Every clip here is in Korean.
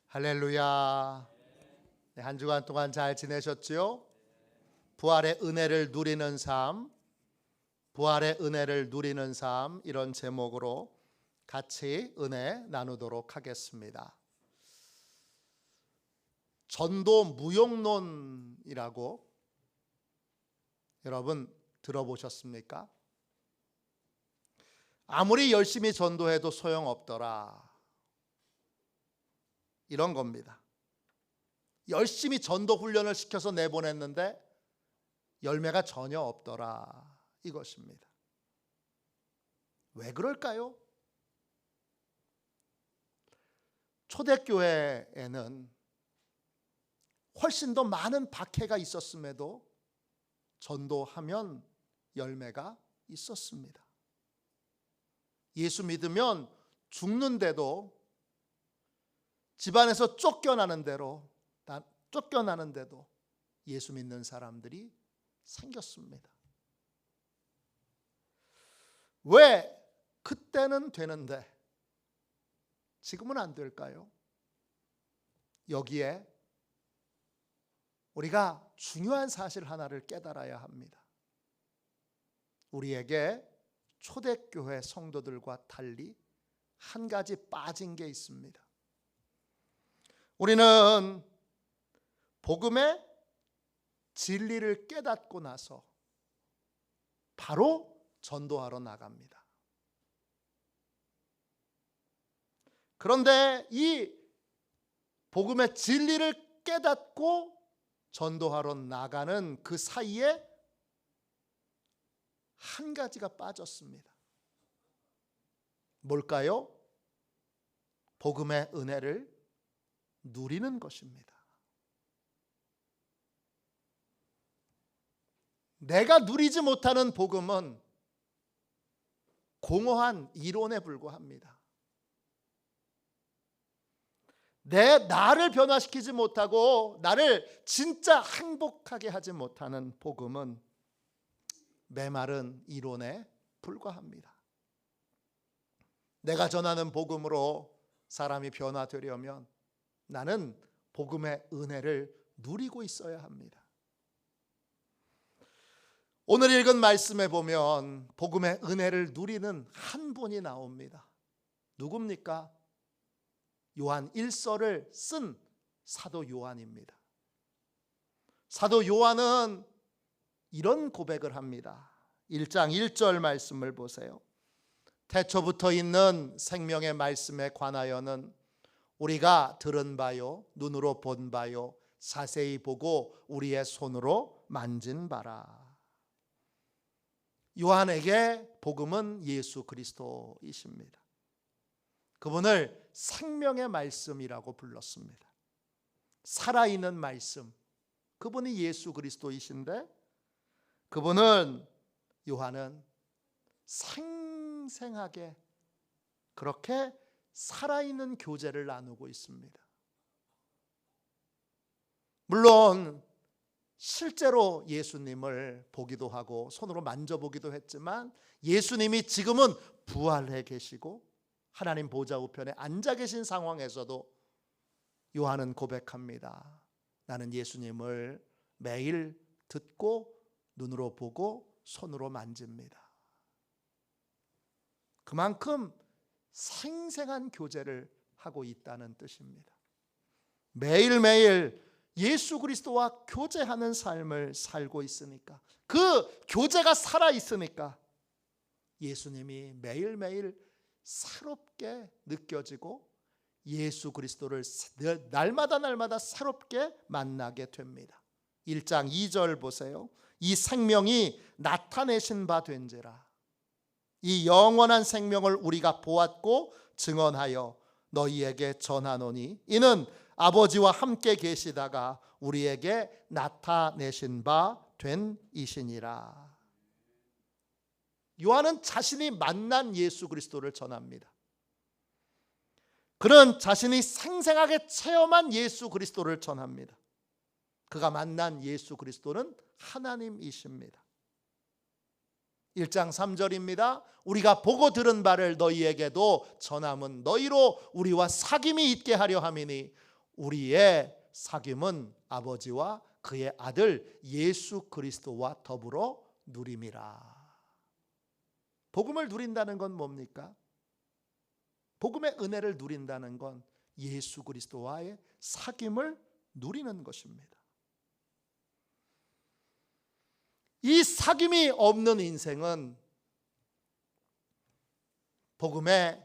할렐루야. 네, 한 주간 동안 잘 지내셨지요? 부활의 은혜를 누리는 삶, 부활의 은혜를 누리는 삶, 이런 제목으로 같이 은혜 나누도록 하겠습니다. 전도 무용론이라고 여러분 들어보셨습니까? 아무리 열심히 전도해도 소용없더라, 이런 겁니다. 열심히 전도 훈련을 시켜서 내보냈는데 열매가 전혀 없더라, 이것입니다. 왜 그럴까요? 초대교회에는 훨씬 더 많은 박해가 있었음에도 전도하면 열매가 있었습니다. 예수 믿으면 죽는데도, 집안에서 쫓겨나는데도 예수 믿는 사람들이 생겼습니다. 왜 그때는 되는데 지금은 안 될까요? 여기에 우리가 중요한 사실 하나를 깨달아야 합니다. 우리에게 초대교회 성도들과 달리 한 가지 빠진 게 있습니다. 우리는 복음의 진리를 깨닫고 나서 바로 전도하러 나갑니다. 그런데 이 복음의 진리를 깨닫고 전도하러 나가는 그 사이에 한 가지가 빠졌습니다. 뭘까요? 복음의 은혜를 누리는 것입니다. 내가 누리지 못하는 복음은 공허한 이론에 불과합니다. 나를 변화시키지 못하고 나를 진짜 행복하게 하지 못하는 복음은 메마른 이론에 불과합니다. 내가 전하는 복음으로 사람이 변화되려면 나는 복음의 은혜를 누리고 있어야 합니다. 오늘 읽은 말씀에 보면 복음의 은혜를 누리는 한 분이 나옵니다. 누굽니까? 요한 1서를 쓴 사도 요한입니다. 사도 요한은 이런 고백을 합니다. 1장 1절 말씀을 보세요. 태초부터 있는 생명의 말씀에 관하여는 우리가 들은 바요, 눈으로 본 바요, 자세히 보고 우리의 손으로 만진 바라. 요한에게 복음은 예수 그리스도이십니다. 그분을 생명의 말씀이라고 불렀습니다. 살아있는 말씀, 그분이 예수 그리스도이신데 요한은 생생하게 그렇게 살아있는 교제를 나누고 있습니다. 물론 실제로 예수님을 보기도 하고 손으로 만져보기도 했지만 예수님이 지금은 부활해 계시고 하나님 보좌 우편에 앉아 계신 상황에서도 요한은 고백합니다. 나는 예수님을 매일 듣고 눈으로 보고 손으로 만집니다. 그만큼 생생한 교제를 하고 있다는 뜻입니다. 매일매일 예수 그리스도와 교제하는 삶을 살고 있으니까, 그 교제가 살아있으니까 예수님이 매일매일 새롭게 느껴지고 예수 그리스도를 날마다 새롭게 만나게 됩니다. 1장 2절 보세요. 이 생명이 나타내신 바 된지라. 이 영원한 생명을 우리가 보았고 증언하여 너희에게 전하노니 이는 아버지와 함께 계시다가 우리에게 나타내신 바 된 이시니라. 요한은 자신이 만난 예수 그리스도를 전합니다. 그는 자신이 생생하게 체험한 예수 그리스도를 전합니다. 그가 만난 예수 그리스도는 하나님이십니다. 1장 3절입니다. 우리가 보고 들은 바를 너희에게도 전함은 너희로 우리와 사귐이 있게 하려 함이니 우리의 사귐은 아버지와 그의 아들 예수 그리스도와 더불어 누림이라. 복음을 누린다는 건 뭡니까? 복음의 은혜를 누린다는 건 예수 그리스도와의 사귐을 누리는 것입니다. 이 사귐이 없는 인생은 복음의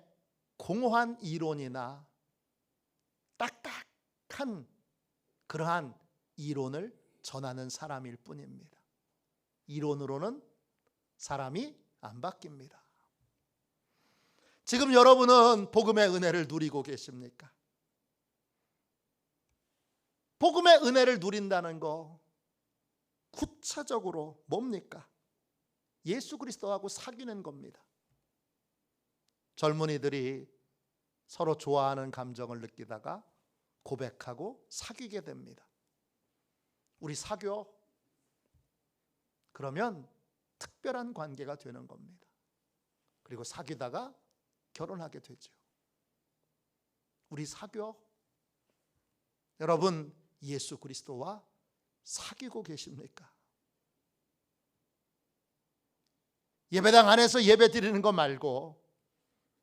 공허한 이론이나 딱딱한 그러한 이론을 전하는 사람일 뿐입니다. 이론으로는 사람이 안 바뀝니다. 지금 여러분은 복음의 은혜를 누리고 계십니까? 복음의 은혜를 누린다는 거 구체적으로 뭡니까? 예수 그리스도하고 사귀는 겁니다. 젊은이들이 서로 좋아하는 감정을 느끼다가 고백하고 사귀게 됩니다. 우리 사귀어. 그러면 특별한 관계가 되는 겁니다. 그리고 사귀다가 결혼하게 되죠. 우리 사귀어. 여러분, 예수 그리스도와 사귀고 계십니까? 예배당 안에서 예배 드리는 거 말고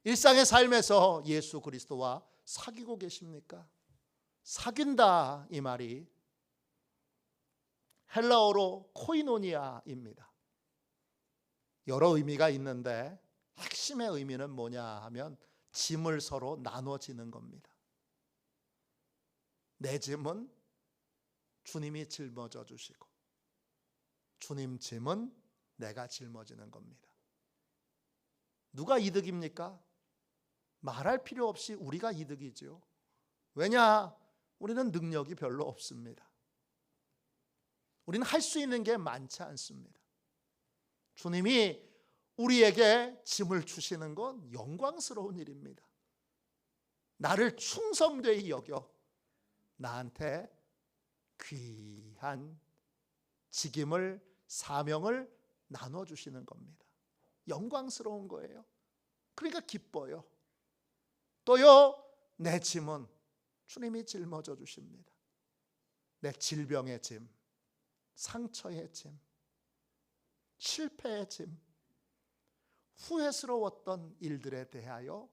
일상의 삶에서 예수 그리스도와 사귀고 계십니까? 사귄다 이 말이 헬라어로 코이노니아입니다. 여러 의미가 있는데 핵심의 의미는 뭐냐 하면 짐을 서로 나눠지는 겁니다. 내 짐은 주님이 짊어져 주시고 주님 짐은 내가 짊어지는 겁니다. 누가 이득입니까? 말할 필요 없이 우리가 이득이죠. 왜냐? 우리는 능력이 별로 없습니다. 우리는 할 수 있는 게 많지 않습니다. 주님이 우리에게 짐을 주시는 건 영광스러운 일입니다. 나를 충성되이 여겨 나한테 귀한 직임을, 사명을 나눠주시는 겁니다. 영광스러운 거예요. 그러니까 기뻐요. 또요, 내 짐은 주님이 짊어져 주십니다. 내 질병의 짐, 상처의 짐, 실패의 짐, 후회스러웠던 일들에 대하여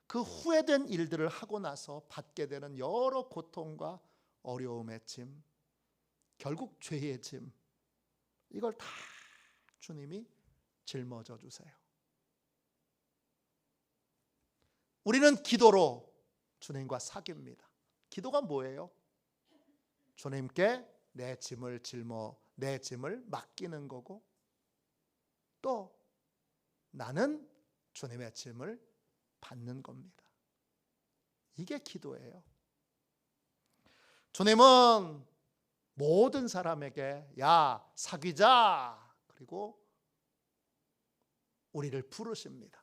그 후회된 일들을 하고 나서 받게 되는 여러 고통과 어려움의 짐, 결국 죄의 짐, 이걸 다 주님이 짊어져 주세요. 우리는 기도로 주님과 사귑니다. 기도가 뭐예요? 주님께 내 짐을 맡기는 거고, 또 나는 주님의 짐을 받는 겁니다. 이게 기도예요. 주님은 모든 사람에게 야, 사귀자, 그리고 우리를 부르십니다.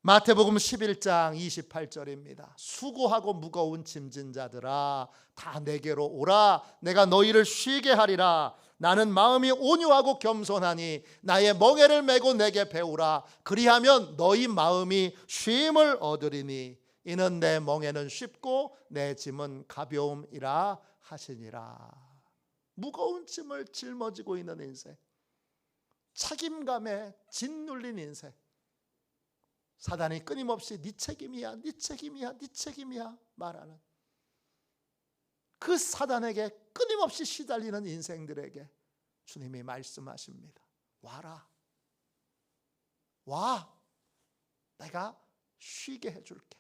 마태복음 11장 28절입니다. 수고하고 무거운 짐진 자들아 다 내게로 오라. 내가 너희를 쉬게 하리라. 나는 마음이 온유하고 겸손하니 나의 멍에를 메고 내게 배우라. 그리하면 너희 마음이 쉼을 얻으리니 이는 내 멍에는 쉽고 내 짐은 가벼움이라 하시니라. 무거운 짐을 짊어지고 있는 인생, 책임감에 짓눌린 인생, 사단이 끊임없이 네 책임이야, 네 책임이야, 네 책임이야 말하는 그 사단에게 끊임없이 시달리는 인생들에게 주님이 말씀하십니다. 와라, 와, 내가 쉬게 해줄게.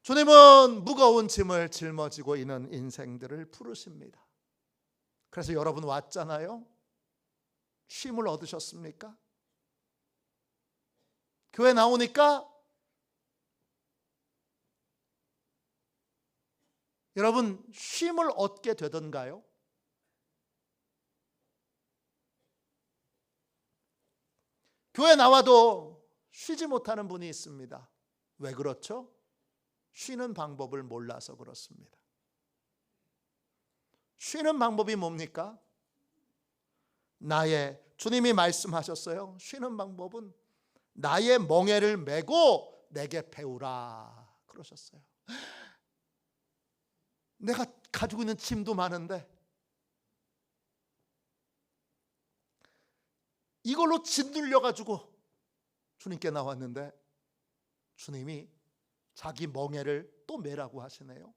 주님은 무거운 짐을 짊어지고 있는 인생들을 부르십니다. 그래서 여러분 왔잖아요. 쉼을 얻으셨습니까? 교회 나오니까 여러분 쉼을 얻게 되던가요? 교회 나와도 쉬지 못하는 분이 있습니다. 왜 그렇죠? 쉬는 방법을 몰라서 그렇습니다. 쉬는 방법이 뭡니까? 주님이 말씀하셨어요. 쉬는 방법은 나의 멍에를 메고 내게 배우라 그러셨어요. 내가 가지고 있는 짐도 많은데 이걸로 짓눌려 가지고 주님께 나왔는데 주님이 자기 멍에를 또 매라고 하시네요.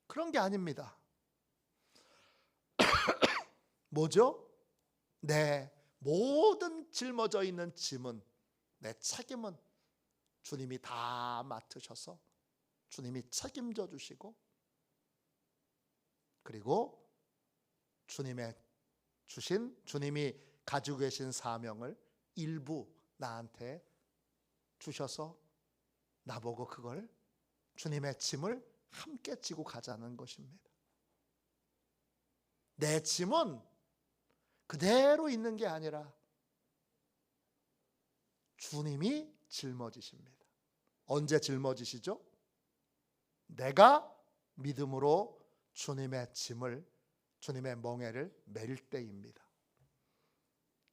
그런 게 아닙니다. 뭐죠? 내 모든 짊어져 있는 짐은, 내 책임은 주님이 다 맡으셔서 주님이 책임져 주시고, 그리고 주님이 가지고 계신 사명을 일부 나한테 주셔서 나보고 그걸, 주님의 짐을 함께 지고 가자는 것입니다. 내 짐은 그대로 있는 게 아니라 주님이 짊어지십니다. 언제 짊어지시죠? 내가 믿음으로 주님의 짐을, 주님의 멍에를 맬 때입니다.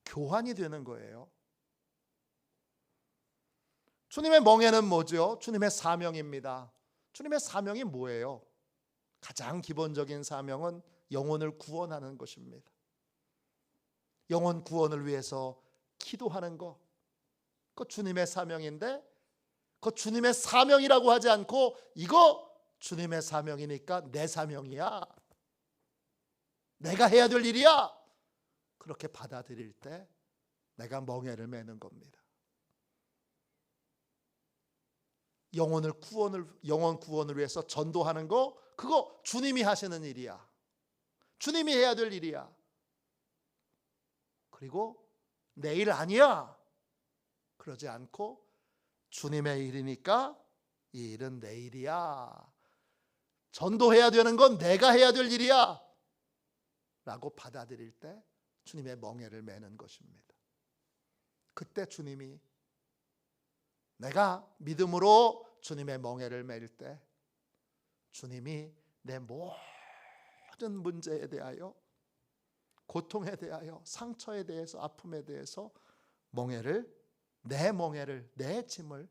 교환이 되는 거예요. 주님의 멍에는 뭐죠? 주님의 사명입니다. 주님의 사명이 뭐예요? 가장 기본적인 사명은 영혼을 구원하는 것입니다. 영혼 구원을 위해서 기도하는 것, 그거 주님의 사명인데, 그거 주님의 사명이라고 하지 않고 이거 주님의 사명이니까 내 사명이야, 내가 해야 될 일이야, 그렇게 받아들일 때 내가 멍에를 매는 겁니다. 영혼 구원을 위해서 전도하는 거, 그거 주님이 하시는 일이야, 주님이 해야 될 일이야. 그리고 내 일 아니야, 그러지 않고 주님의 일이니까 이 일은 내 일이야, 전도해야 되는 건 내가 해야 될 일이야 라고 받아들일 때 주님의 멍에를 매는 것입니다. 그때 주님이, 내가 믿음으로 주님의 멍에를 맬 때 주님이 내 모든 문제에 대하여, 고통에 대하여, 상처에 대해서, 아픔에 대해서 내 멍에를, 내 짐을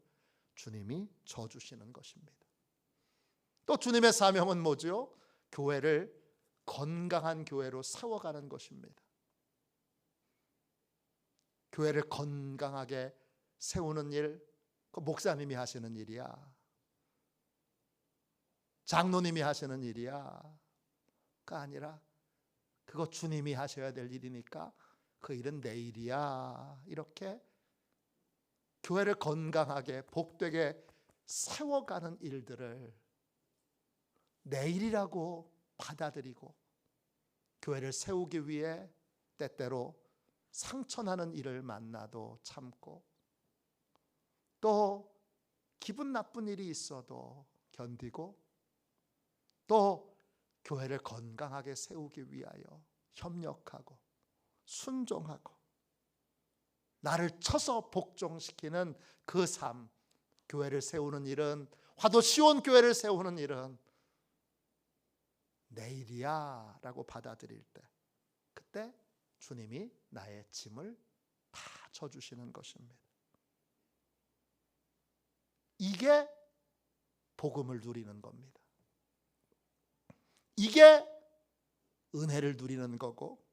주님이 져주시는 것입니다. 또 주님의 사명은 뭐죠? 교회를 건강한 교회로 세워가는 것입니다. 교회를 건강하게 세우는 일, 그 목사님이 하시는 일이야, 장로님이 하시는 일이야, 가 아니라 그거 주님이 하셔야 될 일이니까 그 일은 내 일이야, 이렇게 교회를 건강하게 복되게 세워가는 일들을 내 일이라고 받아들이고, 교회를 세우기 위해 때때로 상처나는 일을 만나도 참고, 또 기분 나쁜 일이 있어도 견디고, 또 교회를 건강하게 세우기 위하여 협력하고 순종하고 나를 쳐서 복종시키는 그 삶, 교회를 세우는 일은, 화도 시온 교회를 세우는 일은 내 일이야 라고 받아들일 때, 그때 주님이 나의 짐을 다 져주시는 것입니다. 이게 복음을 누리는 겁니다. 이게 은혜를 누리는 거고,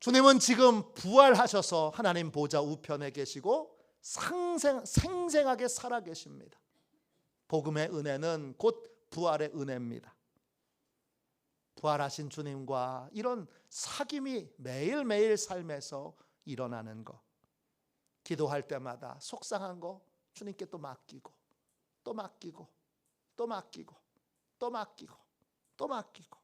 주님은 지금 부활하셔서 하나님 보좌 우편에 계시고 생생하게 살아 계십니다. 복음의 은혜는 곧 부활의 은혜입니다. 부활하신 주님과 이런 사귐이 매일매일 삶에서 일어나는 것, 기도할 때마다 속상한 거 주님께 또 맡기고, 또 맡기고, 또 맡기고, 또 맡기고, 또 맡기고,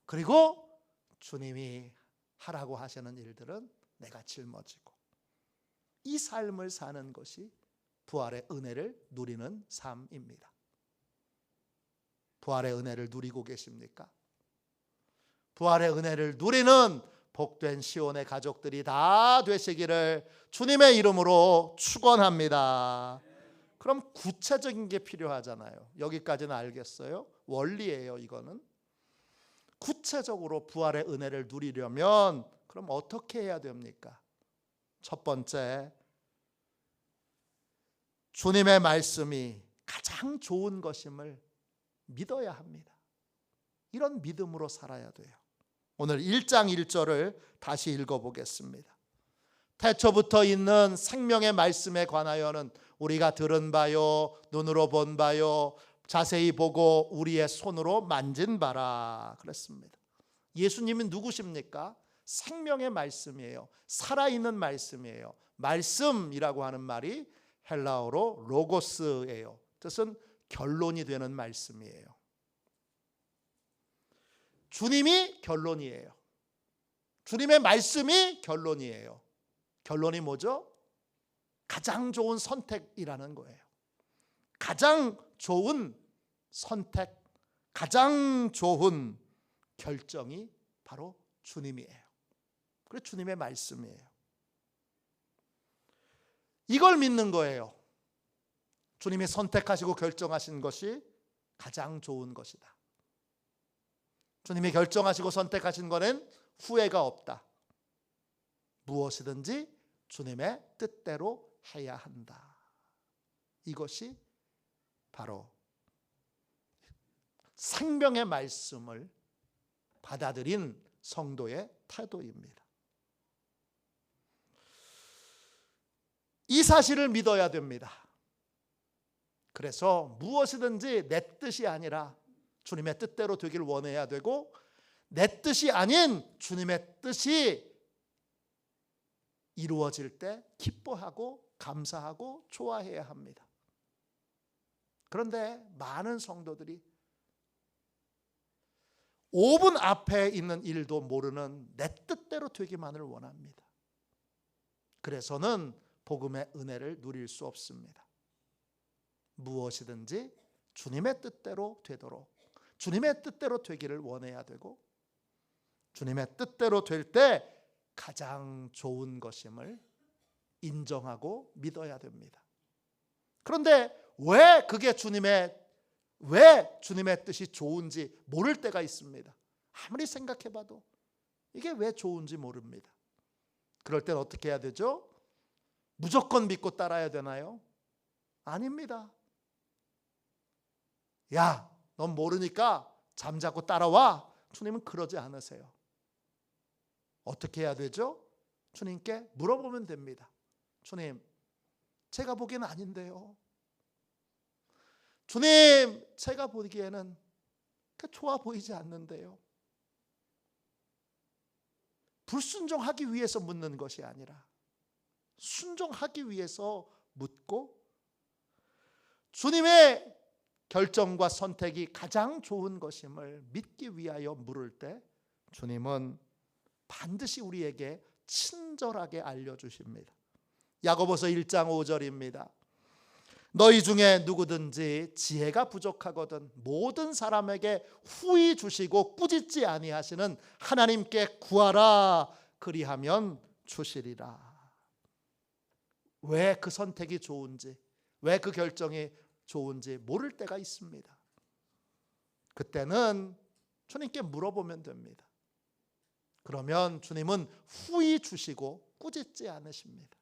그리고 주님이 하라고 하시는 일들은 내가 짊어지고, 이 삶을 사는 것이 부활의 은혜를 누리는 삶입니다. 부활의 은혜를 누리고 계십니까? 부활의 은혜를 누리는 복된 시온의 가족들이 다 되시기를 주님의 이름으로 축원합니다. 그럼 구체적인 게 필요하잖아요. 여기까지는 알겠어요? 원리예요. 이거는 구체적으로 부활의 은혜를 누리려면 그럼 어떻게 해야 됩니까? 첫 번째, 주님의 말씀이 가장 좋은 것임을 믿어야 합니다. 이런 믿음으로 살아야 돼요. 오늘 1장 1절을 다시 읽어보겠습니다. 태초부터 있는 생명의 말씀에 관하여는 우리가 들은 바요, 눈으로 본 바요, 자세히 보고 우리의 손으로 만진 바라 그랬습니다. 예수님이 누구십니까? 생명의 말씀이에요. 살아있는 말씀이에요. 말씀이라고 하는 말이 헬라어로 로고스예요. 뜻은 결론이 되는 말씀이에요. 주님이 결론이에요. 주님의 말씀이 결론이에요. 결론이 뭐죠? 가장 좋은 선택이라는 거예요. 가장 좋은 선택, 가장 좋은 결정이 바로 주님이에요. 그래서 주님의 말씀이에요. 이걸 믿는 거예요. 주님이 선택하시고 결정하신 것이 가장 좋은 것이다. 주님이 결정하시고 선택하신 것은 후회가 없다. 무엇이든지 주님의 뜻대로 해야 한다. 이것이 바로 생명의 말씀을 받아들인 성도의 태도입니다. 이 사실을 믿어야 됩니다. 그래서 무엇이든지 내 뜻이 아니라 주님의 뜻대로 되길 원해야 되고, 내 뜻이 아닌 주님의 뜻이 이루어질 때 기뻐하고 감사하고 좋아해야 합니다. 그런데 많은 성도들이 5분 앞에 있는 일도 모르는 내 뜻대로 되기만을 원합니다. 그래서는 복음의 은혜를 누릴 수 없습니다. 무엇이든지 주님의 뜻대로 되도록, 주님의 뜻대로 되기를 원해야 되고, 주님의 뜻대로 될 때 가장 좋은 것임을 인정하고 믿어야 됩니다. 그런데 왜 주님의 뜻이 좋은지 모를 때가 있습니다. 아무리 생각해봐도 이게 왜 좋은지 모릅니다. 그럴 땐 어떻게 해야 되죠? 무조건 믿고 따라야 되나요? 아닙니다. 야, 넌 모르니까 잠자고 따라와. 주님은 그러지 않으세요. 어떻게 해야 되죠? 주님께 물어보면 됩니다. 주님, 제가 보기에는 아닌데요. 주님, 제가 보기에는 좋아 보이지 않는데요. 불순종하기 위해서 묻는 것이 아니라 순종하기 위해서 묻고, 주님의 결정과 선택이 가장 좋은 것임을 믿기 위하여 물을 때 주님은 반드시 우리에게 친절하게 알려주십니다. 야고보서 1장 5절입니다. 너희 중에 누구든지 지혜가 부족하거든 모든 사람에게 후히 주시고 꾸짖지 아니하시는 하나님께 구하라. 그리하면 주시리라. 왜 그 선택이 좋은지, 왜 그 결정이 좋은지 모를 때가 있습니다. 그때는 주님께 물어보면 됩니다. 그러면 주님은 후히 주시고 꾸짖지 않으십니다.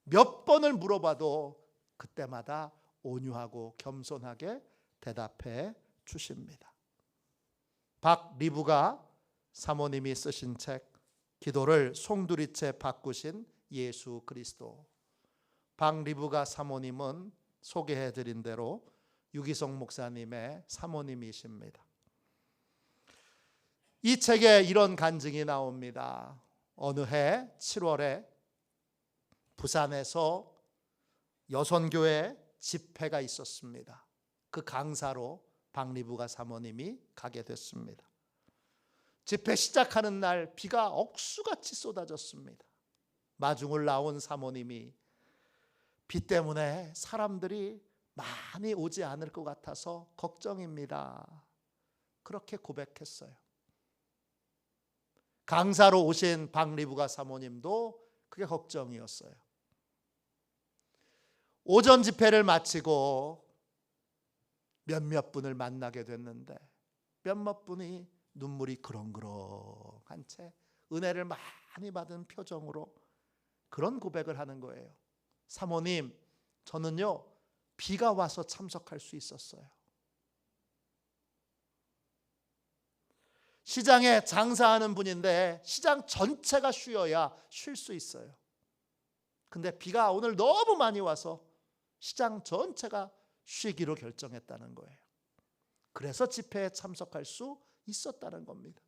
몇 번을 물어봐도 그때마다 온유하고 겸손하게 대답해 주십니다. 박리부가 사모님이 쓰신 책 기도를 송두리째 바꾸신 예수 그리스도. 박리부가 사모님은 소개해드린 대로 유기성 목사님의 사모님이십니다. 이 책에 이런 간증이 나옵니다. 어느 해 7월에 부산에서 여선교회 집회가 있었습니다. 그 강사로 박리부가 사모님이 가게 됐습니다. 집회 시작하는 날 비가 억수같이 쏟아졌습니다. 마중을 나온 사모님이 비 때문에 사람들이 많이 오지 않을 것 같아서 걱정입니다. 그렇게 고백했어요. 강사로 오신 박리부가 사모님도 그게 걱정이었어요. 오전 집회를 마치고 몇몇 분을 만나게 됐는데 몇몇 분이 눈물이 그렁그렁한 채 은혜를 많이 받은 표정으로 그런 고백을 하는 거예요. 사모님, 저는요 비가 와서 참석할 수 있었어요. 시장에 장사하는 분인데 시장 전체가 쉬어야 쉴 수 있어요. 근데 비가 오늘 너무 많이 와서 시장 전체가 쉬기로 결정했다는 거예요. 그래서 집회에 참석할 수 있었다는 겁니다.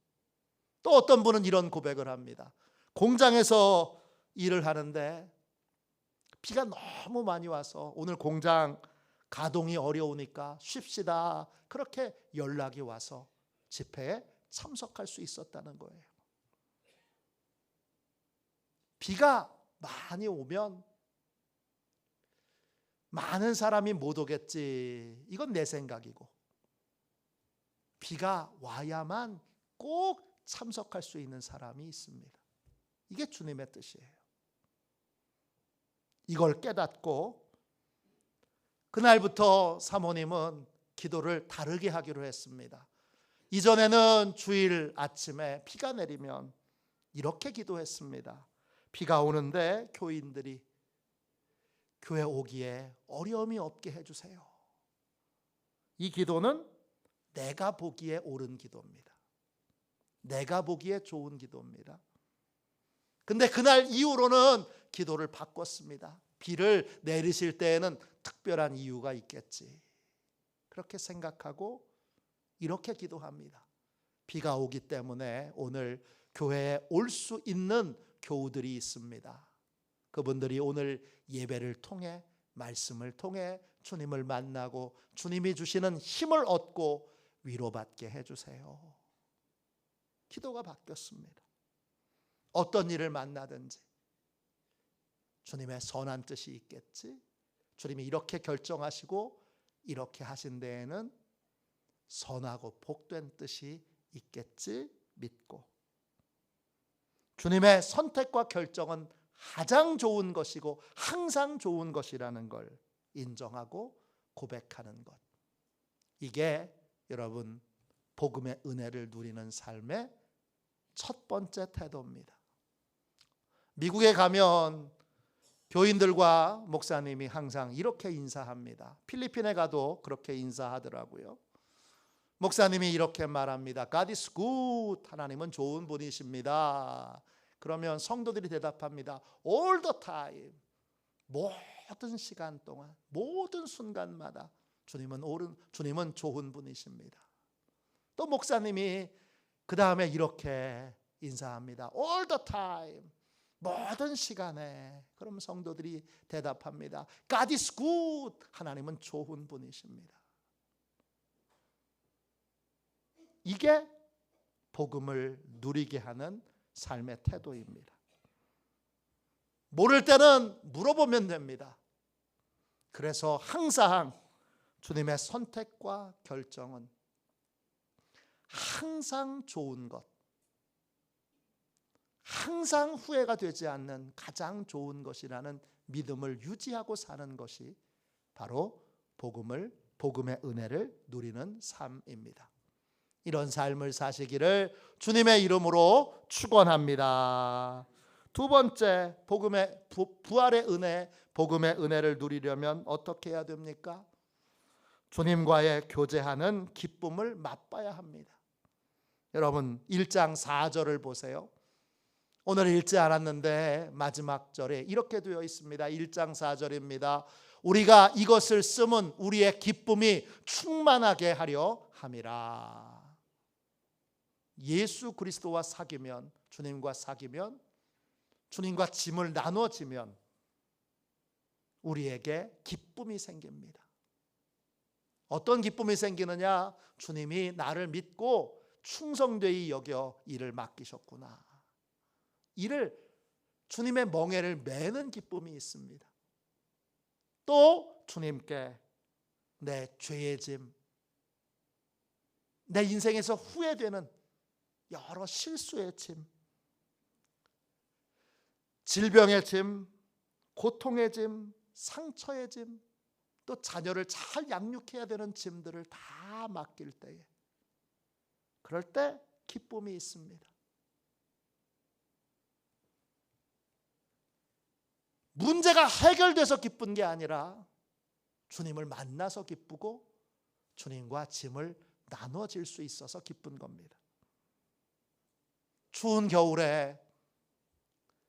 또 어떤 분은 이런 고백을 합니다. 공장에서 일을 하는데 비가 너무 많이 와서 오늘 공장 가동이 어려우니까 쉽시다. 그렇게 연락이 와서 집회에 참석할 수 있었다는 거예요. 비가 많이 오면 많은 사람이 못 오겠지. 이건 내 생각이고, 비가 와야만 꼭 참석할 수 있는 사람이 있습니다. 이게 주님의 뜻이에요. 이걸 깨닫고 그날부터 사모님은 기도를 다르게 하기로 했습니다. 이전에는 주일 아침에 비가 내리면 이렇게 기도했습니다. 비가 오는데 교인들이 교회 오기에 어려움이 없게 해주세요. 이 기도는 내가 보기에 옳은 기도입니다. 내가 보기에 좋은 기도입니다. 근데 그날 이후로는 기도를 바꿨습니다. 비를 내리실 때에는 특별한 이유가 있겠지. 그렇게 생각하고 이렇게 기도합니다. 비가 오기 때문에 오늘 교회에 올 수 있는 교우들이 있습니다. 그분들이 오늘 예배를 통해 말씀을 통해 주님을 만나고 주님이 주시는 힘을 얻고 위로받게 해주세요. 기도가 바뀌었습니다. 어떤 일을 만나든지 주님의 선한 뜻이 있겠지. 주님이 이렇게 결정하시고 이렇게 하신 데에는 선하고 복된 뜻이 있겠지 믿고, 주님의 선택과 결정은 가장 좋은 것이고 항상 좋은 것이라는 걸 인정하고 고백하는 것, 이게 여러분 복음의 은혜를 누리는 삶의 첫 번째 태도입니다. 미국에 가면 교인들과 목사님이 항상 이렇게 인사합니다. 필리핀에 가도 그렇게 인사하더라고요. 목사님이 이렇게 말합니다. God is good. 하나님은 좋은 분이십니다. 그러면 성도들이 대답합니다. All the time. 모든 시간 동안, 모든 순간마다 주님은 좋은 분이십니다. 또 목사님이 그 다음에 이렇게 인사합니다. All the time. 모든 시간에. 그럼 성도들이 대답합니다. God is good. 하나님은 좋은 분이십니다. 이게 복음을 누리게 하는 삶의 태도입니다. 모를 때는 물어보면 됩니다. 그래서 항상 주님의 선택과 결정은 항상 좋은 것, 항상 후회가 되지 않는 가장 좋은 것이라는 믿음을 유지하고 사는 것이 바로 복음의 은혜를 누리는 삶입니다. 이런 삶을 사시기를 주님의 이름으로 축원합니다. 두 번째, 부활의 은혜, 복음의 은혜를 누리려면 어떻게 해야 됩니까? 주님과의 교제하는 기쁨을 맛봐야 합니다. 여러분 1장 4절을 보세요. 오늘 읽지 않았는데 마지막 절에 이렇게 되어 있습니다. 1장 4절입니다. 우리가 이것을 쓰면 우리의 기쁨이 충만하게 하려 함이라. 예수 그리스도와 사귀면, 주님과 사귀면, 주님과 짐을 나눠지면 우리에게 기쁨이 생깁니다. 어떤 기쁨이 생기느냐? 주님이 나를 믿고 충성되이 여겨 일을 맡기셨구나. 이를 주님의 멍에를 매는 기쁨이 있습니다. 또 주님께 내 죄의 짐, 내 인생에서 후회되는 여러 실수의 짐, 질병의 짐, 고통의 짐, 상처의 짐, 또 자녀를 잘 양육해야 되는 짐들을 다 맡길 때에, 그럴 때 기쁨이 있습니다. 문제가 해결돼서 기쁜 게 아니라 주님을 만나서 기쁘고 주님과 짐을 나눠질 수 있어서 기쁜 겁니다. 추운 겨울에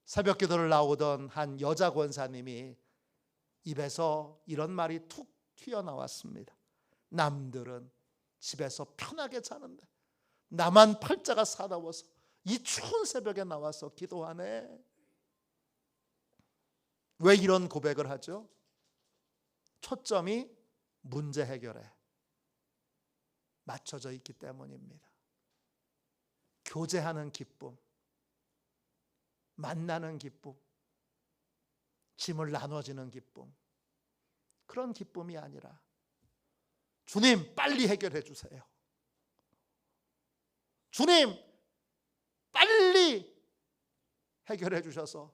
새벽 기도를 나오던 한 여자 권사님이 입에서 이런 말이 툭 튀어나왔습니다. 남들은 집에서 편하게 자는데 나만 팔자가 사나워서 이 추운 새벽에 나와서 기도하네. 왜 이런 고백을 하죠? 초점이 문제 해결에 맞춰져 있기 때문입니다. 교제하는 기쁨, 만나는 기쁨, 짐을 나눠지는 기쁨, 그런 기쁨이 아니라 주님 빨리 해결해 주세요. 주님 빨리 해결해 주셔서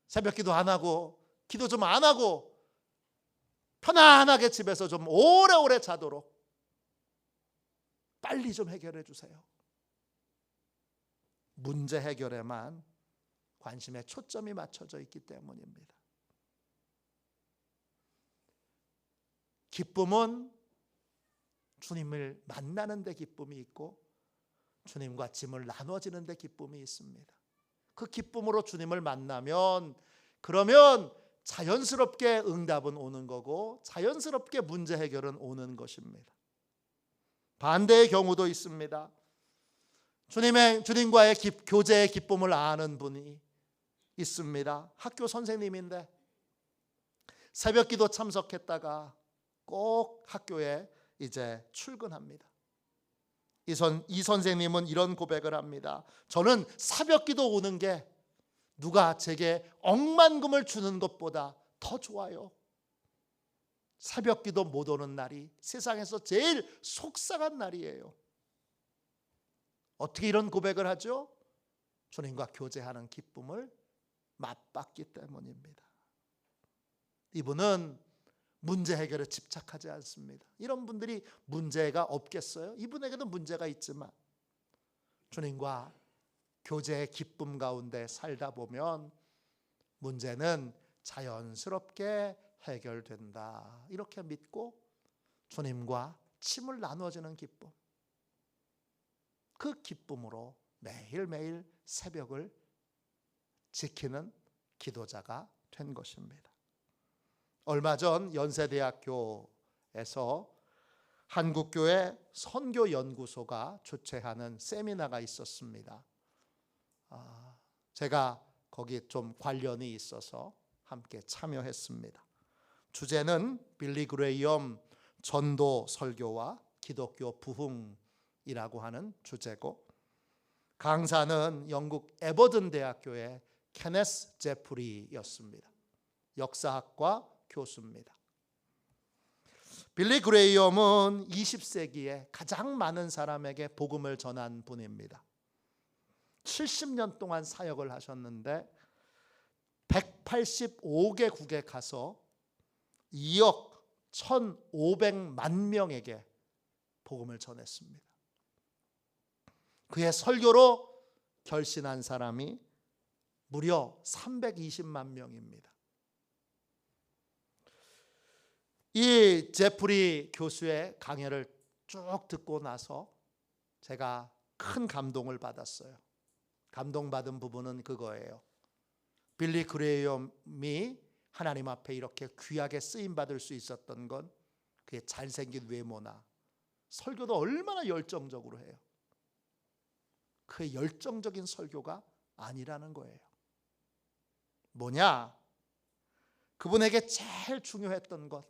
새벽 기도 안 하고 기도 좀 안 하고 편안하게 집에서 좀 오래오래 자도록 빨리 좀 해결해 주세요. 문제 해결에만 관심의 초점이 맞춰져 있기 때문입니다. 기쁨은 주님을 만나는 데 기쁨이 있고 주님과 짐을 나눠지는 데 기쁨이 있습니다. 그 기쁨으로 주님을 만나면 그러면 자연스럽게 응답은 오는 거고 자연스럽게 문제 해결은 오는 것입니다. 반대의 경우도 있습니다. 주님과의 교제의 기쁨을 아는 분이 있습니다. 학교 선생님인데 새벽 기도 참석했다가 꼭 학교에 이제 출근합니다. 이 선생님은 이런 고백을 합니다. 저는 새벽 기도 오는 게 누가 제게 억만금을 주는 것보다 더 좋아요. 새벽 기도 못 오는 날이 세상에서 제일 속상한 날이에요. 어떻게 이런 고백을 하죠? 주님과 교제하는 기쁨을 맛봤기 때문입니다. 이분은 문제 해결에 집착하지 않습니다. 이런 분들이 문제가 없겠어요? 이분에게도 문제가 있지만 주님과 교제의 기쁨 가운데 살다 보면 문제는 자연스럽게 해결된다. 이렇게 믿고 주님과 침을 나눠주는 기쁨, 그 기쁨으로 매일매일 새벽을 지키는 기도자가 된 것입니다. 얼마 전 연세대학교에서 한국교회 선교연구소가 주최하는 세미나가 있었습니다. 제가 거기 좀 관련이 있어서 함께 참여했습니다. 주제는 빌리 그레이엄 전도 설교와 기독교 부흥이라고 하는 주제고, 강사는 영국 에버든 대학교의 케네스 제프리였습니다. 역사학과 교수입니다. 빌리 그레이엄은 20세기에 가장 많은 사람에게 복음을 전한 분입니다. 70년 동안 사역을 하셨는데 185개국에 가서 2억 1,500만 명에게 복음을 전했습니다. 그의 설교로 결신한 사람이 무려 320만 명입니다. 이 제프리 교수의 강해를 쭉 듣고 나서 제가 큰 감동을 받았어요. 감동받은 부분은 그거예요. 빌리 그레이엄이 하나님 앞에 이렇게 귀하게 쓰임받을 수 있었던 건 그의 잘생긴 외모나 설교도 얼마나 열정적으로 해요. 그의 열정적인 설교가 아니라는 거예요. 뭐냐? 그분에게 제일 중요했던 것,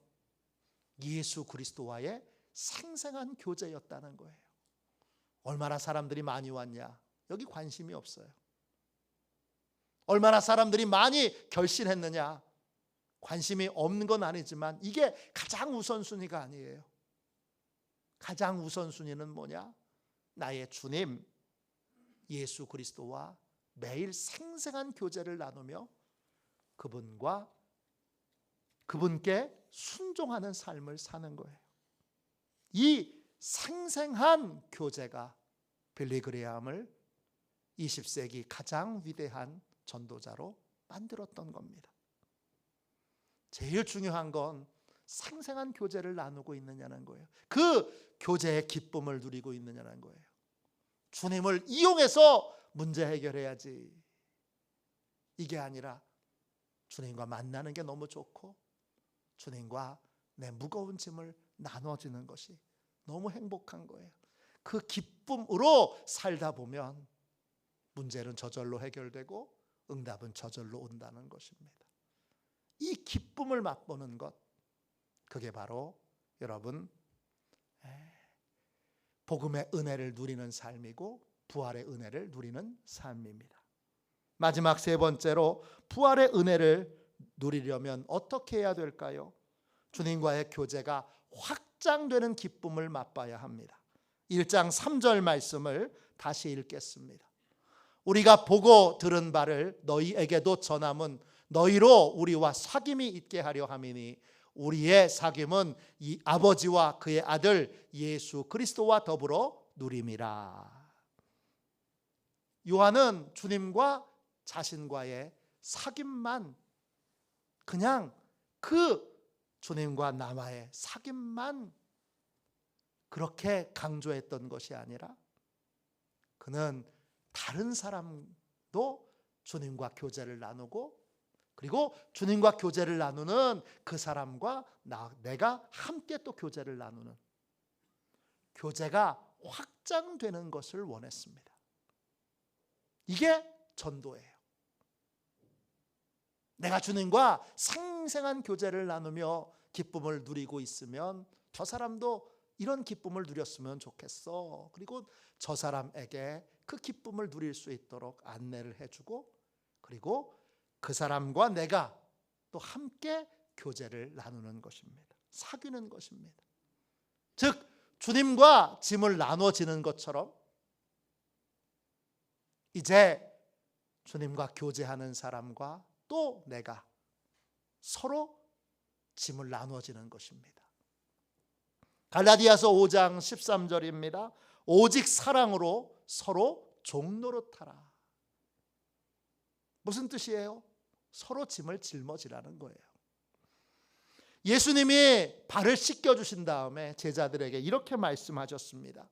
예수 그리스도와의 생생한 교제였다는 거예요. 얼마나 사람들이 많이 왔냐? 여기 관심이 없어요. 얼마나 사람들이 많이 결신했느냐? 관심이 없는 건 아니지만 이게 가장 우선순위가 아니에요. 가장 우선순위는 뭐냐? 나의 주님 예수 그리스도와 매일 생생한 교제를 나누며 그분께 순종하는 삶을 사는 거예요. 이 생생한 교제가 빌리 그레이엄을 20세기 가장 위대한 전도자로 만들었던 겁니다. 제일 중요한 건 생생한 교제를 나누고 있느냐는 거예요. 그 교제의 기쁨을 누리고 있느냐는 거예요. 주님을 이용해서 문제 해결해야지, 이게 아니라 주님과 만나는 게 너무 좋고 주님과 내 무거운 짐을 나눠지는 것이 너무 행복한 거예요. 그 기쁨으로 살다 보면 문제는 저절로 해결되고 응답은 저절로 온다는 것입니다. 이 기쁨을 맛보는 것, 그게 바로 여러분 복음의 은혜를 누리는 삶이고 부활의 은혜를 누리는 삶입니다. 마지막 세 번째로 부활의 은혜를 누리려면 어떻게 해야 될까요? 주님과의 교제가 확장되는 기쁨을 맛봐야 합니다. 1장 3절 말씀을 다시 읽겠습니다. 우리가 보고 들은 바를 너희에게도 전함은 너희로 우리와 사귐이 있게 하려 함이니 우리의 사귐은 이 아버지와 그의 아들 예수 그리스도와 더불어 누림이라. 요한은 주님과 자신과의 사귐만, 그냥 그 주님과 남아의 사귐만 그렇게 강조했던 것이 아니라 그는 다른 사람도 주님과 교제를 나누고, 그리고 주님과 교제를 나누는 그 사람과 내가 함께 또 교제를 나누는 교제가 확장되는 것을 원했습니다. 이게 전도예요. 내가 주님과 생생한 교제를 나누며 기쁨을 누리고 있으면 저 사람도 이런 기쁨을 누렸으면 좋겠어. 그리고 저 사람에게 그 기쁨을 누릴 수 있도록 안내를 해주고, 그리고 그 사람과 내가 또 함께 교제를 나누는 것입니다. 사귀는 것입니다. 즉 주님과 짐을 나눠지는 것처럼 이제 주님과 교제하는 사람과 또 내가 서로 짐을 나눠지는 것입니다. 갈라디아서 5장 13절입니다. 오직 사랑으로 서로 종노릇하라. 무슨 뜻이에요? 서로 짐을 짊어지라는 거예요. 예수님이 발을 씻겨주신 다음에 제자들에게 이렇게 말씀하셨습니다.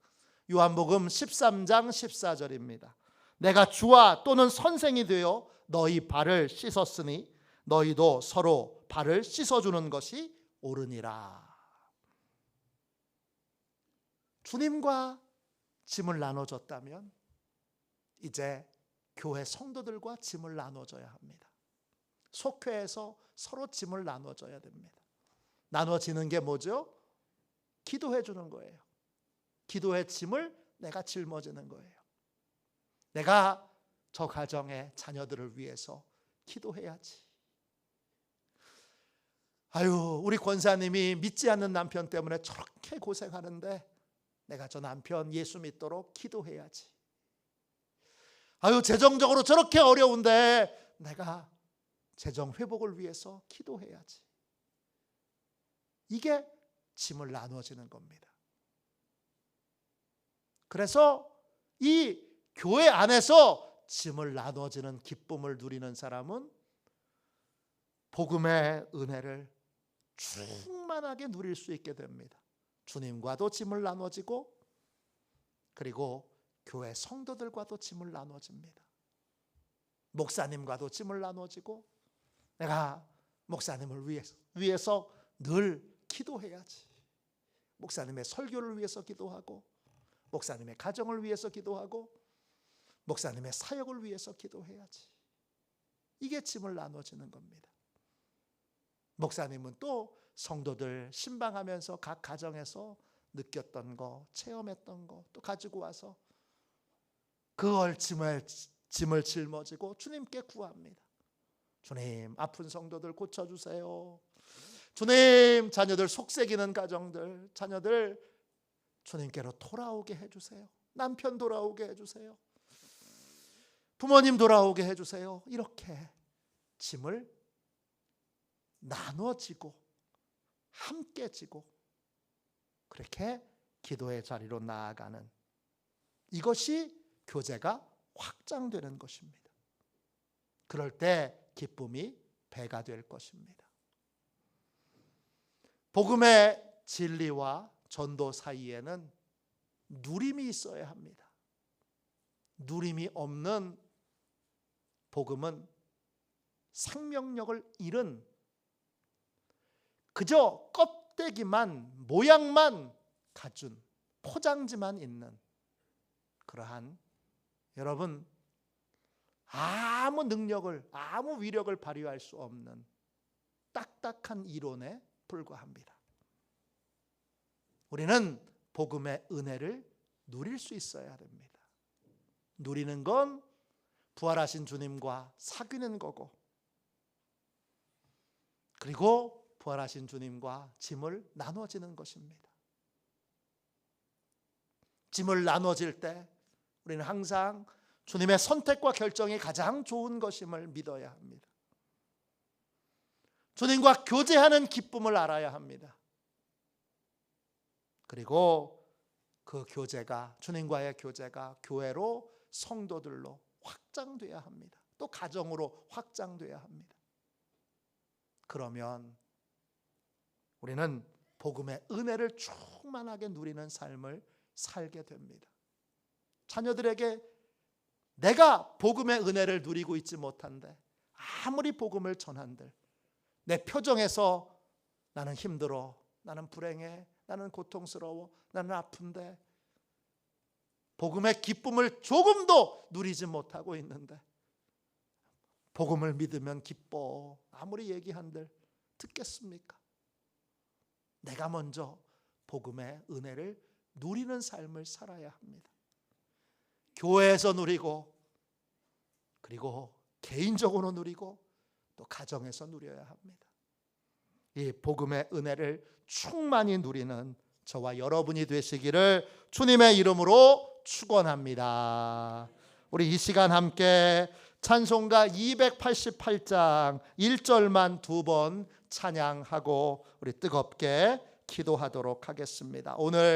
요한복음 13장 14절입니다. 내가 주와 또는 선생이 되어 너희 발을 씻었으니 너희도 서로 발을 씻어주는 것이 옳으니라. 주님과 짐을 나눠줬다면 이제 교회 성도들과 짐을 나눠줘야 합니다. 속회에서 서로 짐을 나눠줘야 됩니다. 나눠지는 게 뭐죠? 기도해 주는 거예요. 기도의 짐을 내가 짊어지는 거예요. 내가 저 가정의 자녀들을 위해서 기도해야지. 아유, 우리 권사님이 믿지 않는 남편 때문에 저렇게 고생하는데 내가 저 남편 예수 믿도록 기도해야지. 아유, 재정적으로 저렇게 어려운데 내가 재정 회복을 위해서 기도해야지. 이게 짐을 나눠지는 겁니다. 그래서 이 교회 안에서 짐을 나눠지는 기쁨을 누리는 사람은 복음의 은혜를 충만하게 누릴 수 있게 됩니다. 주님과도 짐을 나눠지고, 그리고 교회 성도들과도 짐을 나눠집니다. 목사님과도 짐을 나눠지고, 내가 목사님을 위해서 늘 기도해야지. 목사님의 설교를 위해서 기도하고, 목사님의 가정을 위해서 기도하고, 목사님의 사역을 위해서 기도해야지. 이게 짐을 나눠지는 겁니다. 목사님은 또 성도들 신방하면서 각 가정에서 느꼈던 거, 체험했던 거 또 가지고 와서 그걸 짐을 짊어지고 주님께 구합니다. 주님, 아픈 성도들 고쳐주세요. 주님, 자녀들 속색이는 가정들, 자녀들 주님께로 돌아오게 해주세요. 남편 돌아오게 해주세요. 부모님 돌아오게 해주세요. 이렇게 짐을 나눠지고 함께 지고 그렇게 기도의 자리로 나아가는, 이것이 교제가 확장되는 것입니다. 그럴 때 기쁨이 배가 될 것입니다. 복음의 진리와 전도 사이에는 누림이 있어야 합니다. 누림이 없는 복음은 생명력을 잃은, 그저 껍데기만, 모양만 갖춘, 포장지만 있는 그러한, 여러분, 아무 능력을, 아무 위력을 발휘할 수 없는 딱딱한 이론에 불과합니다. 우리는 복음의 은혜를 누릴 수 있어야 됩니다. 누리는 건 부활하신 주님과 사귀는 거고, 그리고 부활하신 주님과 짐을 나눠지는 것입니다. 짐을 나눠질 때 우리는 항상 주님의 선택과 결정이 가장 좋은 것임을 믿어야 합니다. 주님과 교제하는 기쁨을 알아야 합니다. 그리고 그 교제가, 주님과의 교제가 교회로, 성도들로 확장돼야 합니다. 또 가정으로 확장돼야 합니다. 그러면 우리는 복음의 은혜를 충만하게 누리는 삶을 살게 됩니다. 자녀들에게 내가 복음의 은혜를 누리고 있지 못한데 아무리 복음을 전한들 내 표정에서 나는 힘들어, 나는 불행해, 나는 고통스러워, 나는 아픈데 복음의 기쁨을 조금도 누리지 못하고 있는데, 복음을 믿으면 기뻐, 아무리 얘기한들 듣겠습니까? 내가 먼저 복음의 은혜를 누리는 삶을 살아야 합니다. 교회에서 누리고, 그리고 개인적으로 누리고, 또 가정에서 누려야 합니다. 이 복음의 은혜를 충만히 누리는 저와 여러분이 되시기를 주님의 이름으로 축원합니다. 우리 이 시간 함께 찬송가 288장 1절만 2번 찬양하고 우리 뜨겁게 기도하도록 하겠습니다. 오늘